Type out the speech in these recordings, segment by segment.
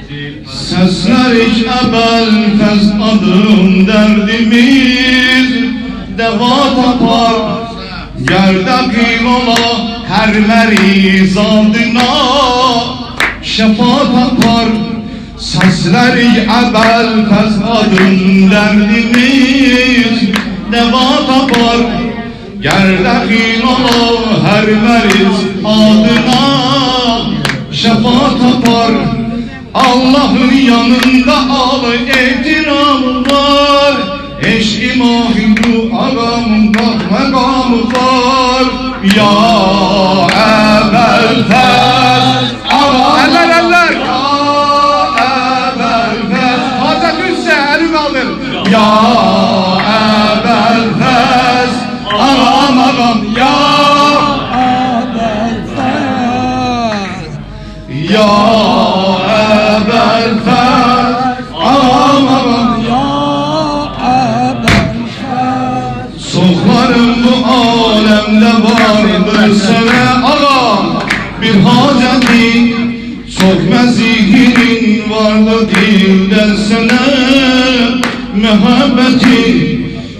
Seslerik ebel fez adım derdimiz deva tapar. Gerdaqil ola her meriz adına şefa tapar. Seslerik ebel fez adım derdimiz deva tapar. Gerdaqil ola her meriz adına şefa tapar. Allah'ın yanında al ehtiram var. Eşk-i mahidru aramda mekamı var. Ya ebel fez eller ya ebel fez Hazreti Hüseyin eli kaldır. Ya ebel fez aram ya ebel fez ya ebel fez aram ya ebel fez. Soklarım bu alemde vardır sana ağam bir haceti. Sok mezihinin vardı dilden sana muhabbeti.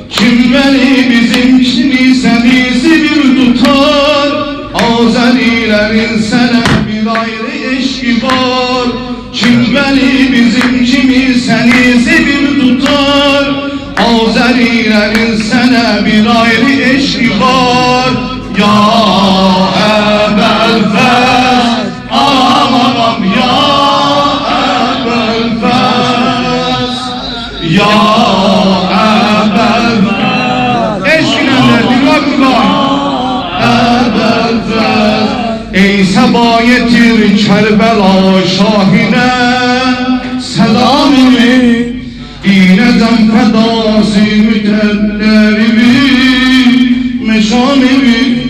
Kim beni bizim kimi senisi bir tutar. Azerilerin sana bir ayrı eşki var. Kim beni bizim kimi senisi bir tutar. Azerilerin sana bir ayrı eşki var. Ya ebel fez aram ya ebel fez ya ebel fez. Eşkilenler dinle kurban ebel fez. Ey sebayetir Kerbela şahine selamimi. İneden fedası mütellerimi meşamimi.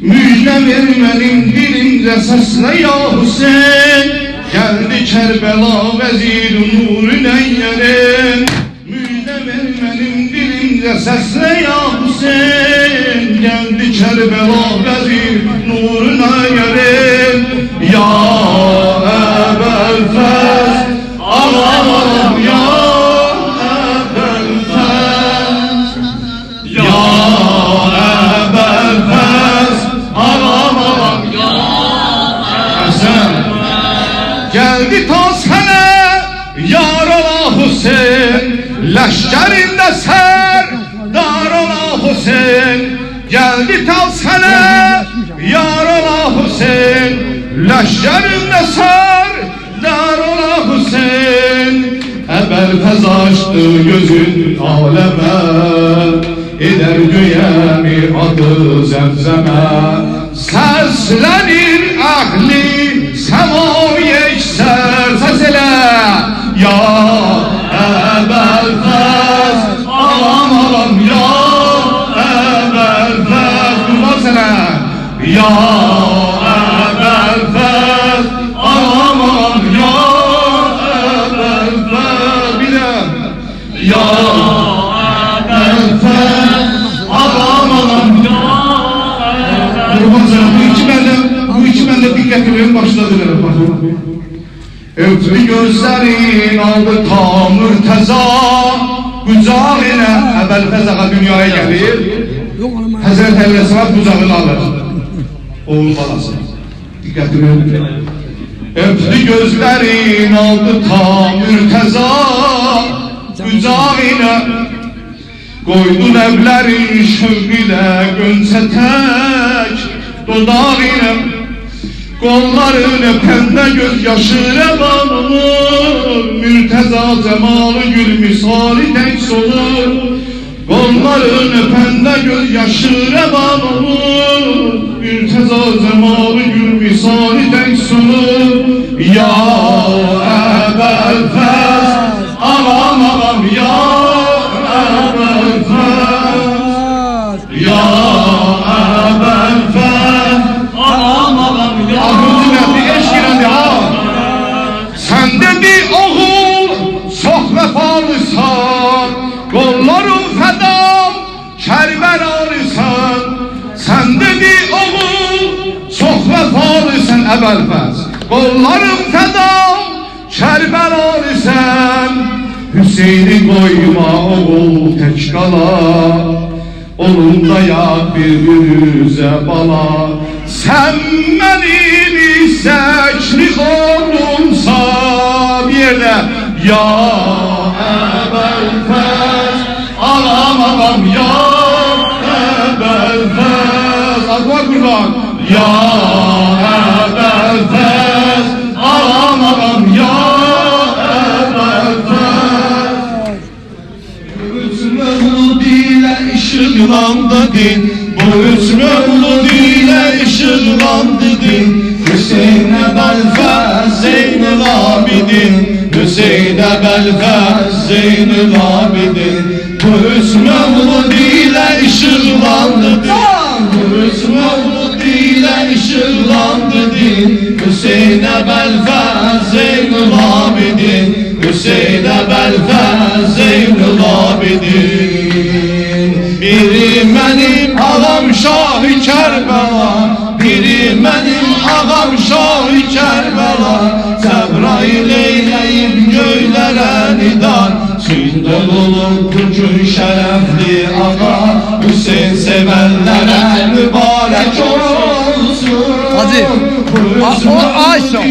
Müjde vermenin dilimde sesle ya Hüseyin. Geldi Kerbela vezir nurun eylerin. Müjde vermenin dilimde sesle ya Hüseyin. Geldi Kerbela vezir nurun eylerin. Ya ebel fez aram ya ebel fez ya ebel fez aram ya Hasan. Geldi ta sana yar ola Hüseyin. Leşkerinde ser dar ola Hüseyin. Geldi ta sana yar ola Hüseyin. Leşkerinde ser dar ola Hüseyin. Ebel fez açtı gözün aleme. Eder göğe mi adı zemzeme. Seslenir ahli semaya ekser. Ses ele ya ebel fez aram ya ebel fez. Kurban sana ya ebel fez aram ya ebel fez. Bir de ya ebel fez aram ya kurban sana. Bu iki bende dikkat ediyorum başladı. Öptü gözlerin aldı ta mürteza kucağına. Ebel fez ağa dünyaya gelir. Hazreti Aleyhisselam kucağına alır oğul balası. Dikkat ediyorum. Öptü gözlerin aldı ta mürteza kucağına. Koydu evlerin şövgüyle gönse tek dudağına. Kolların öpende gözyaşına bağlanır. Mürteza cemalı gül misali tek solur. Kolların öpende gözyaşına bağlanır. Mürteza cemalı gül misali tek solur. Ya ebel fez aram ya ebel fez ya ebel fez aram ya. Sen de bir oğul çok vefalısan. Kolların fedam Kerbelalısan. Sen de bir oğul çok vefalısan ebel fez. Kolların fedam Kerbelalısan. Hüseyin'i koyma oğul tek kala, onun da yak birbirinize bala. Sen benim istekli oğlumsa bir yerde ya Ebelfez, alamam ya Ebelfez, adına kurban ya Ebelfez, alamam ya Ebelfez. Üç mevlud ile ışıklandı din, bu üç mevlud ile ışıklandı din. Hüseyin Ebelfez Zeynel Abidin, Hüseyin Ebelfez Zeynel Abidin. Bu üç mevlud ile ışıklandı din, bu üç mevlud ile ışıklandı din. Hüseyin Ebelfez Zeynel Abidin, Hüseyin Ebelfez Zeynel Abidin. Biri benim ağam Şah-ı Kerbela, biri benim ağam Şah-ı Kerbela. Cebrail eyleyip göylere nidar, sündül olur gün şerefli ağa. Hüseyin sevenlere mübarek olsun. Hacı, o Ayşe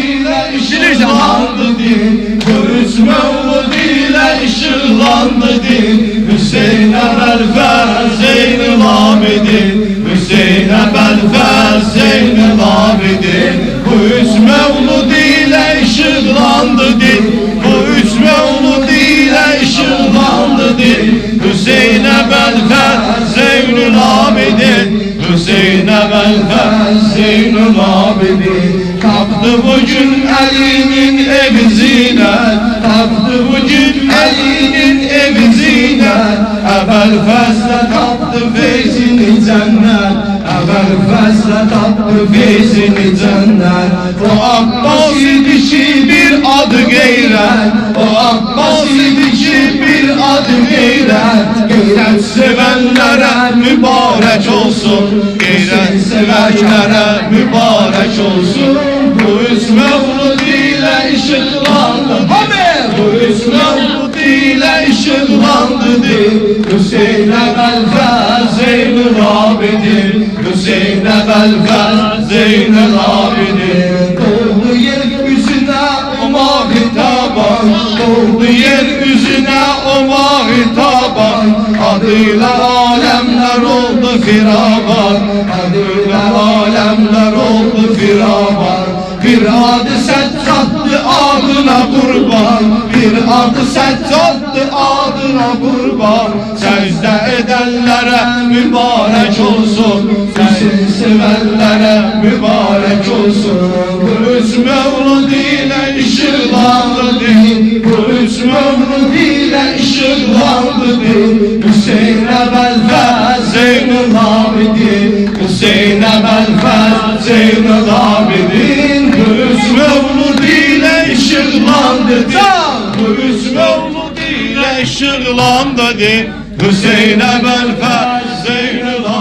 ışıklandı din, bu üç mevlud ile ışıklandı din. Hüseyin Ebelfez Zeynel Abidin, Hüseyin Ebelfez Zeynel Abidin. Bu üç mevlud ile ışıklandı din, bu üç mevlud ile ışıklandı din. Hüseyin Ebelfez Zeynel Abidin, Hüseyin Ebelfez Zeynel Abidin. Taptı bugün elinin evzine, taptı bugün elinin evzine. Ebelfez'le taptı feyzini cennet, Ebelfez'le taptı feyzini cennet. O Abbas idi ki bir adı gayret, o Abbas idi ki bir adı gayret. Gayret sevenlere mübarek olsun, gayret sevenlere mübarek olsun. Bu üç mevlud ile ışıklandı din, bu üç mevlud ile ışıklandı din. Hüseyin Ebelfez Zeynel Abidin, Hüseyin Ebelfez Zeynel Abidin. Doğdu yeryüzüne o mavi taban, doğdu yeryüzüne o mavi taban. Adıyla alemler oldu firavan, adıyla alemler oldu firavan. Bir adı seccattı adına kurban, bir adı seccattı adına kurban. Secde edenlere mübarek olsun, Hüseyin sevenlere mübarek olsun. Bu üç mevlud ile ışıklandı din, bu üç mevlud ile ışıklandı din. Hüseyin Ebelfez Zeynel Abidin, Hüseyin Ebelfez Zeynel Abidin. Bu üç mevlud ile ışıklandı din, bu üç mevlud ile ışıklandı din. Hüseyin Ebelfez Zeynel Abidin.